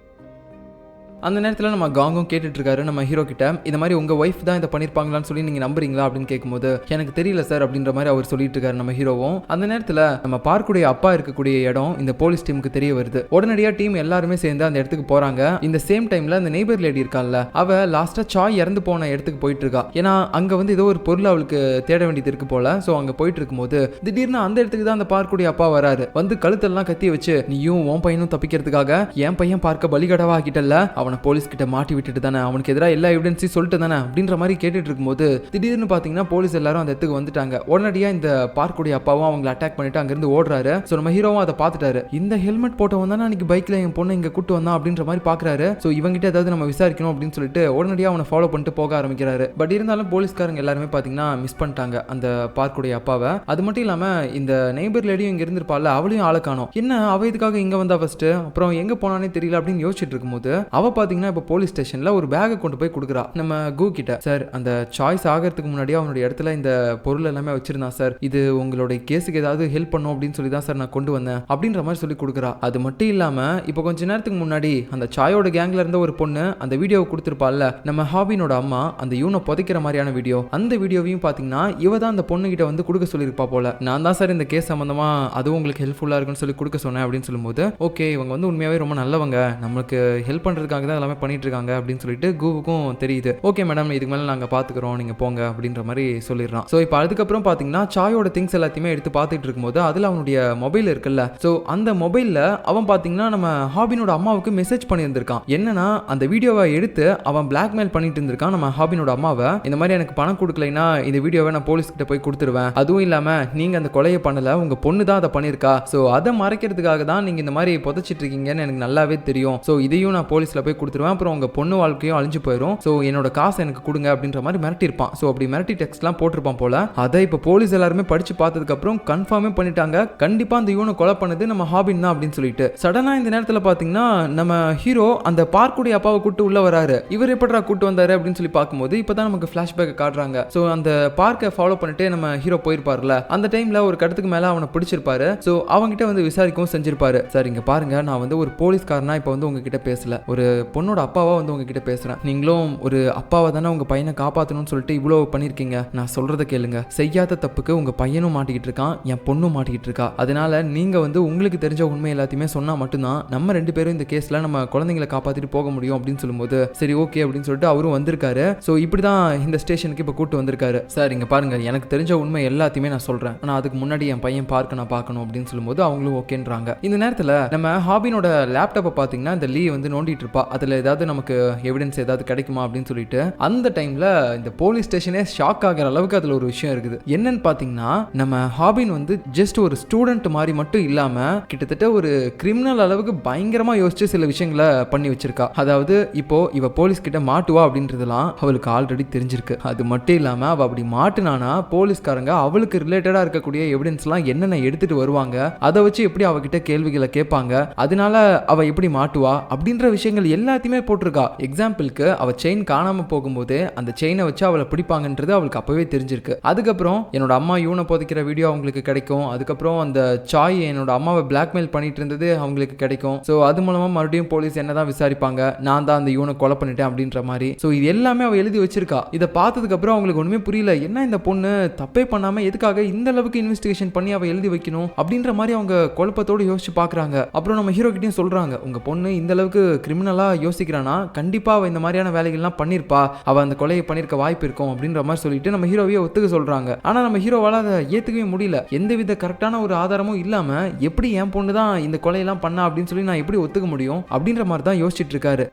அந்த நேரத்துல நம்ம காங்கும் கேட்டுட்டு இருக்காரு நம்ம ஹீரோ கிட்ட, இந்த மாதிரி உங்க ஒய்ஃப் தான் இதை பண்ணிருப்பாங்களான்னு சொல்லி நீங்க நம்புறீங்களா அப்படின்னு கேட்கும்போது, எனக்கு தெரியல சார் அப்படின்ற மாதிரி அவர் சொல்லிட்டு இருக்காரு நம்ம ஹீரோவும். அந்த நேரத்துல நம்ம பார்க்குடைய அப்பா இருக்கக்கூடிய இடம் இந்த போலீஸ் டீமுக்கு தெரிய வருது. உடனடியா டீம் எல்லாருமே சேர்ந்து அந்த இடத்துக்கு போறாங்க. இந்த சேம் டைம்ல அந்த நெய்பர் லேடி இருக்கான்ல, அவ லாஸ்டா சாய் இறந்து போன இடத்துக்கு போயிட்டு இருக்கா. ஏன்னா அங்க வந்து ஏதோ ஒரு பொருள் அவளுக்கு தேட வேண்டியது இருக்கு போல. சோ அங்க போயிட்டு இருக்கும்போது திடீர்னு அந்த இடத்துக்கு தான் அந்த பார்க்குடைய அப்பா வராரு. வந்து கழுத்தெல்லாம் கத்தி வச்சு, நீயும் உன் பையனும் தப்பிக்கிறதுக்காக என் பையன் பார்க்க பலிகடவா ஆகிட்டல்ல, அவனை போலீஸ் கிட்ட மாட்டி விட்டுட்டு தானே, அவனுக்கு எதிராக எல்லா எவிடன்ஸையும் சொல்லிட்டு தானே அப்படின்ற மாதிரி கேட்டுட்டு இருக்கும்போது திடீர்னு பாத்தீங்கன்னா போலீஸ் எல்லாரும் அந்த இடத்துக்கு வந்துட்டாங்க. உடனடியா இந்த பார்க்குடைய அப்பாவும் அவங்களை அட்டாக் பண்ணிட்டு அங்கிருந்து ஓடுறாரு. சோ நம்ம ஹீரோவும் அதை பார்த்துட்டாரு. இந்த ஹெல்மெட் போட்டவன் தானே அன்னைக்கு பைக்ல என் பொண்ணு இங்க கூட்டு வந்தான் அப்படின்ற மாதிரி பாக்குறாரு. சோ இவங்கிட்ட ஏதாவது நம்ம விசாரிக்கணும் அப்படின்னு சொல்லிட்டு உடனடியா அவனை ஃபாலோ பண்ணிட்டு போக ஆரம்பிக்கிறாரு. பட் இருந்தாலும் போலீஸ்காரங்க எல்லாருமே பாத்தீங்கன்னா மிஸ் பண்ணிட்டாங்க அந்த பார்க்குடைய அப்பாவை. அது மட்டும் இல்லாம இந்த நெய்பர் லேடியும் இங்க இருந்திருப்பால, அவளையும் ஆள காணோம். என்ன அவ இதுக்காக இங்க வந்தா ஃபர்ஸ்ட், அப்புறம் எங்க போனானே தெரியல அப்படின்னு யோசிச்சுட்டு இருக்கும்போது அவ பாத்தீங்கன்னா இப்ப போலீஸ் ஸ்டேஷன்ல ஒரு பேக்கை கொண்டு போய் கொடுக்குறா நம்ம கு கிட்ட. சார், அந்த சாய்ஸ் ஆகிறதுக்கு முன்னாடி அவனுடைய இடத்துல இந்த பொருள் எல்லாமே வச்சிருந்தான் சார், இது உங்களுடைய கேஸுக்கு ஏதாவது ஹெல்ப் பண்ணும் அப்படின்னு சொல்லி தான் சார் நான் கொண்டு வந்தேன் அப்படின்ற மாதிரி சொல்லி கொடுக்குறா. அது மட்டும் இல்லாம இப்போ கொஞ்ச நேரத்துக்கு முன்னாடி அந்த சாயோட கேங்ல இருந்த ஒரு பொண்ணு அந்த வீடியோவை கொடுத்திருப்பால, நம்ம ஹாபினோட அம்மா அந்த யூனை புதைக்கிற மாதிரியான வீடியோ, அந்த வீடியோவையும் பாத்தீங்கன்னா இவ தான் அந்த பொண்ணு கிட்ட வந்து கொடுக்க சொல்லியிருப்பா போல. நான் தான் சார் இந்த கேஸ் சம்பந்தமா அதுவும் உங்களுக்கு ஹெல்ப்ஃபுல்லா இருக்குன்னு சொல்லி கொடுக்க சொன்னேன் அப்படின்னு சொல்லும்போது, ஓகே இவங்க வந்து உண்மையாவே ரொம்ப நல்லவங்க, நம்மளுக்கு ஹெல்ப் பண்றதுக்காக தான் எல்லாமே பண்ணிட்டு இருக்காங்க அப்படின்னு சொல்லிட்டு கூவுக்கும் தெரியுது. ஓகே மேடம், இதுக்கு மேல நாங்க பாத்துக்கிறோம், நீங்க போங்க அப்படின்ற மாதிரி சொல்லிடுறான். சோ இப்போ அதுக்கப்புறம் பாத்தீங்கன்னா சாயோட திங்ஸ் எல்லாத்தையுமே எடுத்து பார்த்துட்டு இருக்கும்போது அதுல அவனுடைய மொபைல் இருக்குல்ல, சோ அந்த மொபைல்ல அவன் பாத்தீங்கன்னா நம்ம ஹாபினோட அம்மாவுக்கு மெசேஜ் பண்ணியிருந்திருக்கான். என்னன்னா அந்த வீடியோவை எடுத்து அவன் பிளாக்மெயில் பண்ணிட்டு இருந்திருக்கான் நம்ம ஹாபினோட அம்மாவை. இந்த மாதிரி எனக்கு பணம் கொடுக்கலைன்னா இந்த வீடியோவை நான் போலீஸ் கிட்ட போய் கொடுத்துருவேன், அதுவும் இல்லாம நீங்க அந்த கொலையை பண்ணல, உங்க பொண்ணு தான் அதை பண்ணிருக்கா, சோ அதை மறைக்கிறதுக்காக தான் நீங்க இந்த மாதிரி புதைச்சிட்டு இருக்கீங்கன்னு எனக்கு நல்லாவே தெரியும், சோ இதையும் நான் போலீஸ்ல போய் கொடுத்துருவேன், அப்புறம் உங்க பொண்ணு வாழ்க்கையும் அழிஞ்சு போயிடும், சோ என்னோட காசை எனக்கு கொடுங்க அப்படின்ற மாதிரி மிரட்டி இருப்பான். சோ அப்படி மிரட்டி டெக்ஸ்ட்லாம் போட்டிருப்பான் போல. அதை இப்போ போலீஸ் எல்லாருமே படிச்சு பார்த்ததுக்கு அப்புறம் கன்ஃபார்மே பண்ணிட்டாங்க, கண்டிப்பா அந்த யூனை கொலை பண்ணது நம்ம ஹாபின் தான் அப்படின்னு சொல்லிட்டு. சடனா இந்த நேரத்துல பாத்தீங்கன்னா நம்ம ஹீரோ அந்த பார்க்குடைய அப்பாவை கூட்டு உள்ள வராரு. இவர் எப்படா கூட்டு வந்தாரு அப்படின்னு சொல்லி பார்க்கும்போது இப்பதான் நமக்கு பிளாஷ்பேக் காட்டுறாங்க. சோ அந்த பார்க்கை ஃபாலோ பண்ணிட்டு நம்ம ஹீரோ போயிருப்பார்ல, அந்த டைம்ல ஒரு கடத்துக்கு மேல அவனை பிடிச்சிருப்பாரு. சோ அவங்கிட்ட வந்து விசாரிக்கவும் செஞ்சிருப்பாரு. சார் இங்க பாருங்க, நான் வந்து ஒரு போலீஸ்காரனா இப்ப வந்து உங்ககிட்ட பேசல, ஒரு பொண்ணோட அப்பாவா வந்து உங்ககிட்ட பேசுறேன், நீங்களும் ஒரு அப்பாவை தானே உங்க பையனை காப்பாற்றணும்னு சொல்லிட்டு இவ்வளவு பண்ணிருக்கீங்க, நான் சொல்றத கேளுங்க, செய்யாத தப்புக்கு உங்க பையனும் மாட்டிக்கிட்டு இருக்கான், என் பொண்ணும் மாட்டிக்கிட்டு இருக்கா, அதனால நீங்க வந்து உங்களுக்கு தெரிஞ்ச உண்மை எல்லாத்தையுமே சொன்னா மட்டும்தான் நம்ம ரெண்டு பேரும் இந்த கேஸ்ல நம்ம குழந்தைங்களை காப்பாத்திட்டு போக முடியும் அப்படின்னு சொல்லும்போது, சரி ஓகே அப்படின்னு சொல்லிட்டு அவரும் வந்திருக்காரு. சோ இப்படிதான் இந்த ஸ்டேஷனுக்கு இப்ப கூட்டு வந்திருக்காரு. சார் இங்க பாருங்க, எனக்கு தெரிஞ்ச உண்மை எல்லாத்தையுமே நான் சொல்றேன், ஆனா அதுக்கு முன்னாடி என் பையன் பார்க்க நான் பார்க்கணும் அப்படின்னு சொல்லும்போது அவங்களும் ஓகேன்றாங்க. இந்த நேரத்துல நம்ம ஹாபினோட லேப்டாப்பை பாத்தீங்கன்னா இந்த லீ வந்து நோண்டிட்டு இருப்பா, அதுல ஏதாவது நமக்கு எவிடன்ஸ் ஏதாவது கிடைக்குமா அப்படின்னு சொல்லிட்டு. அந்த டைம்ல இந்த போலீஸ் ஸ்டேஷனே ஷாக் ஆகிற அளவுக்கு அதுல ஒரு விஷயம் இருக்குது. என்னன்னு பாத்தீங்கன்னா நம்ம ஹாபின் வந்து ஜஸ்ட் ஒரு ஸ்டூடெண்ட் மாதிரி மட்டும் இல்லாம கிட்டத்தட்ட ஒரு கிரிமினல் அளவுக்கு பயங்கரமா யோசிச்சு சில விஷயங்களை பண்ணி வச்சிருக்கா. அதாவது இப்போ இவ போலீஸ் கிட்ட மாட்டுவா அப்படின்றதெல்லாம் அவளுக்கு ஆல்ரெடி தெரிஞ்சிருக்கு. அது மட்டும் இல்லாம அவ அப்படி மாட்டுனானா போலீஸ்காரங்க அவளுக்கு ரிலேட்டடா இருக்கக்கூடிய எவிடன்ஸ் எல்லாம் என்னென்ன எடுத்துட்டு வருவாங்க, அதை வச்சு எப்படி அவகிட்ட கேள்விகளை கேட்பாங்க, அதனால அவ எப்படி மாட்டுவா அப்படின்ற விஷயங்கள் எல்லாத்தையுமே போட்டிருக்கா. எக்ஸாம்பிளுக்கு அவ செயின் காணாம போகும்போது அந்த செயினை வச்சு அவளை பிடிப்பாங்கன்றது அவளுக்கு அப்பவே தெரிஞ்சிருக்கு. அதுக்கப்புறம் என்னோட அம்மா யூனை புதைக்கிற வீடியோ அவங்களுக்கு கிடைக்கும், அதுக்கப்புறம் அந்த சாய் என்னோட அம்மாவை பிளாக்மெயில் பண்ணிட்டு இருந்தது அவங்களுக்கு கிடைக்கும். சோ அது மூலமா மறுபடியும் போலீஸ் என்னதான் விசாரிப்பாங்க, நான் தான் அந்த யூனை கொலை பண்ணிட்டேன் அப்படின்ற மாதிரி. சோ இது எல்லாமே அவ எழுதி வச்சிருக்கா. இதை பார்த்ததுக்கு அப்புறம் அவங்களுக்கு ஒண்ணுமே புரியல, என்ன இந்த பொண்ணு தப்பே பண்ணாம எதுக்காக இந்த அளவுக்கு இன்வெஸ்டிகேஷன் பண்ணி அவ எழுதி வைக்கணும் அப்படின்ற மாதிரி அவங்க குழப்பத்தோடு யோசிச்சு பாக்குறாங்க. அப்புறம் நம்ம ஹீரோ கிட்டையும் சொல்றாங்க, உங்க பொண்ணு இந்த அளவுக்கு கிரிமினலா யோசிக்கிறானா கண்டிப்பா அவ இந்த மாதிரியான வேலைகள்லாம் பண்ணிருப்பா, அவ அந்த கொலையை பண்ணிருக்க வாய்ப்பு இருக்கும் அப்படின்ற மாதிரி சொல்லிட்டு நம்ம ஹீரோவையே ஒத்துக்க சொல்றாங்க. ஆனா நம்ம ஹீரோவால அதை ஏத்துக்கவே முடியல. எந்தவித கரெக்டான ஒரு ஆதாரமும் இல்லாம எப்படி என் பொண்ணு தான் இந்த கொலையெல்லாம் பண்ணா அப்படின்னு சொல்லி நான் எப்படி ஒத்துக்க முடியும் அப்படின்ற மாதிரி தான் யோசிச்சுட்டு இருக்காரு.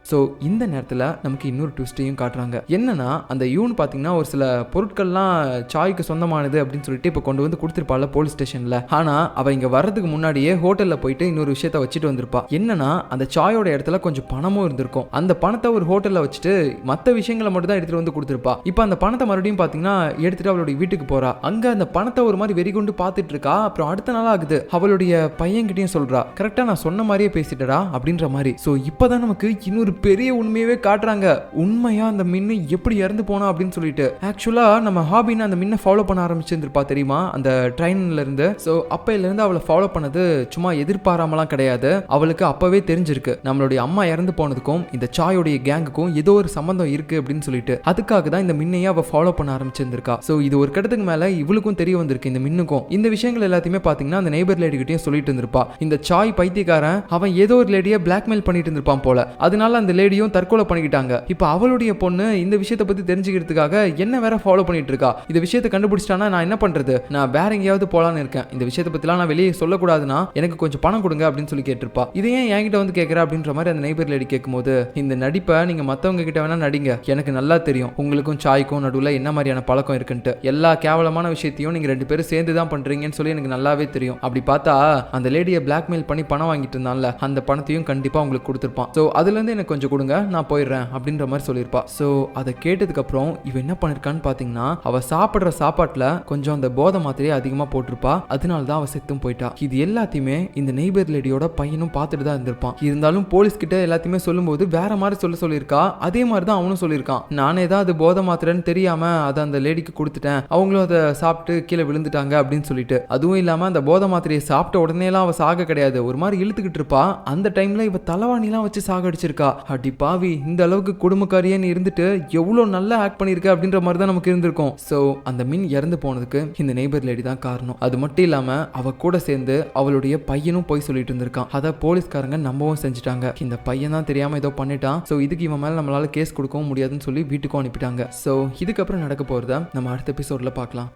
ஸோ இந்த நேரத்தில் நமக்கு இன்னொரு ட்விஸ்ட்டையும் காட்டுறாங்க. என்னன்னா அந்த யூன் பார்த்தீங்கன்னா ஒரு சில பொருட்கள்லாம் சாய்க்கு சொந்தமானது அப்படின்னு சொல்லிட்டு இப்போ கொண்டு வந்து கொடுத்துருப்பாள் போலீஸ் ஸ்டேஷனில். ஆனால் அவள் இங்கே வர்றதுக்கு முன்னாடியே ஹோட்டலில் போயிட்டு இன்னொரு விஷயத்த வச்சுட்டு வந்திருப்பா. என்னன்னா அந்த சாயோட இடத்துல கொஞ்சம் பணமும் இருந்திருக்கும். அந்த பணத்தை ஒரு ஹோட்டலில் வச்சுட்டு மற்ற விஷயங்களை மட்டும் தான் எடுத்துகிட்டு வந்து கொடுத்துருப்பா. இப்போ அந்த பணத்தை மறுபடியும் பார்த்தீங்கன்னா எடுத்துகிட்டு அவளுடைய வீட்டுக்கு போகிறா. அங்கே அந்த பணத்தை ஒரு மாதிரி வெறி கொண்டு பார்த்துட்டு இருக்கா. அப்புறம் அடுத்த நாள் ஆகுது, அவளுடைய பையன்கிட்டையும் சொல்கிறா, கரெக்டாக நான் சொன்ன மாதிரியே பேசிட்டடா அப்படின்ற மாதிரி. ஸோ இப்போ தான் நமக்கு இன்னொரு ஒரு பெரிய உண்மையவே காட்டுறாங்க. உண்மையா அந்த மின்னு எப்படி இறந்து போனா அப்படின்னு சொல்லிட்டு. ஆக்சுவலா நம்ம ஹாபின் அந்த மின்னை ஃபாலோ பண்ண ஆரம்பிச்சிருந்திருப்பா தெரியுமா, அந்த ட்ரெயின்ல இருந்து. ஸோ அப்பையில இருந்து அவளை ஃபாலோ பண்ணது சும்மா எதிர்பாராமலாம் கிடையாது. அவளுக்கு அப்பவே தெரிஞ்சிருக்கு நம்மளுடைய அம்மா இறந்து போனதுக்கும் இந்த சாயோடைய கேங்குக்கும் ஏதோ ஒரு சம்பந்தம் இருக்கு அப்படின்னு சொல்லிட்டு. அதுக்காக தான் இந்த மின்னையை அவ ஃபாலோ பண்ண ஆரம்பிச்சிருந்திருக்கா. ஸோ இது ஒரு கட்டத்துக்கு மேல இவளுக்கும் தெரிய வந்திருக்கு இந்த மின்னுக்கும். இந்த விஷயங்கள் எல்லாத்தையுமே பாத்தீங்கன்னா அந்த நெய்பர் லேடி கிட்டயும் சொல்லிட்டு இருந்திருப்பா. இந்த சாய் பைத்தியக்காரன் அவன் ஏதோ ஒரு லேடியை பிளாக்மெயில் பண்ணிட்டு இருந்திருப்பான் போல. அதனால அந்த லேடியும் தற்கொலை பண்ணிக்கிட்டாங்க. இப்போ அவளுடைய பொண்ணு இந்த விஷயத்தை பத்தி தெரிஞ்சுக்கிறதுக்காக என்ன வேற ஃபாலோ பண்ணிட்டு இருக்கா. இந்த விஷயத்தை கண்டுபிடிச்சிட்டானா நான் என்ன பண்றது, நான் வேற எங்கேயாவது போலான்னு இருக்கேன், இந்த விஷயத்தை பத்திலாம் நான் வெளியே சொல்லக்கூடாதுன்னா எனக்கு கொஞ்சம் பணம் கொடுங்க அப்படின்னு சொல்லி கேட்டிருப்பா. இதை ஏன் என்கிட்ட வந்து கேட்கிற அப்படின்ற மாதிரி அந்த நெய்பர் லேடி கேட்கும்போது, இந்த நடிப்பை நீங்க மத்தவங்க கிட்ட வேணா நடிங்க, எனக்கு நல்லா தெரியும் உங்களுக்கும் சாய்க்கும் நடுவில் என்ன மாதிரியான பழக்கம் இருக்குன்ட்டு. எல்லா கேவலமான விஷயத்தையும் நீங்க ரெண்டு பேரும் சேர்ந்து தான் பண்றீங்கன்னு சொல்லி எனக்கு நல்லாவே தெரியும். அப்படி பார்த்தா அந்த லேடியை பிளாக்மெயில் பண்ணி பணம் வாங்கிட்டு இருந்தான்ல, அந்த பணத்தையும் கண்டிப்பா உங்களுக்கு கொடுத்துருப்பான். ஸோ அதுல இருந்து எனக்கு கொஞ்சம் கொடுங்க, நான் போயிடுறேன் அப்படின்ற மாதிரி சொல்லியிருப்பா. ஸோ அதை கேட்டதுக்கு அப்புறம் இவ என்ன பண்ணிருக்கான்னு பாத்தீங்கன்னா, அவ சாப்பிடுற சாப்பாட்டுல கொஞ்சம் அந்த போதை மாத்திரையை அதிகமா போட்டிருப்பா. அதனால தான் அவ செத்தும் போயிட்டா. இது எல்லாத்தையுமே இந்த நெய்பர் லேடியோட பையனும் பார்த்துட்டு தான் இருந்திருப்பான். இருந்தாலும் போலீஸ் கிட்ட எல்லாத்தையுமே சொல்லும்போது வேற மாதிரி சொல்லியிருக்கா. அதே மாதிரி தான் அவனும் சொல்லியிருக்கான், நானே தான் அது போதை மாத்திரைன்னு தெரியாம அதை அந்த லேடிக்கு கொடுத்துட்டேன், அவங்களும் அதை சாப்பிட்டு கீழே விழுந்துட்டாங்க அப்படின்னு சொல்லிட்டு. அதுவும் இல்லாம அந்த போதை மாத்திரையை சாப்பிட்ட உடனே எல்லாம் அவ சாக கிடையாது, ஒரு மாதிரி இழுத்துக்கிட்டு இருப்பா. அந்த டைம்ல இவ தலைவாணிலாம் வச்சு சாகடிச்சிருக்கா. அடி பாவி, இந்த அளவுக்கு குடும்பக்காரியன்னு இருந்துட்டு எவ்வளவு நல்லா ஆக்ட் பண்ணிருக்க அப்படின்ற மாதிரி தான் நமக்கு இருந்திருக்கும். சோ அந்த மின் இறந்து போனதுக்கு இந்த நெய்பர் லேடி தான் காரணம். அது மட்டும் இல்லாம அவ கூட சேர்ந்து அவளுடைய பையனும் போய் சொல்லிட்டு இருந்திருக்கான். அதை போலீஸ்காரங்க நம்பவும் செஞ்சுட்டாங்க. இந்த பையன் தான் தெரியாம ஏதோ பண்ணிட்டான், சோ இதுக்கு இவன் மேல நம்மளால கேஸ் கொடுக்கவும் முடியாதுன்னு சொல்லி வீட்டுக்கும் அனுப்பிட்டாங்க. சோ இதுக்கப்புறம் நடக்க போறத நம்ம அடுத்த எபிசோட்ல பார்க்கலாம்.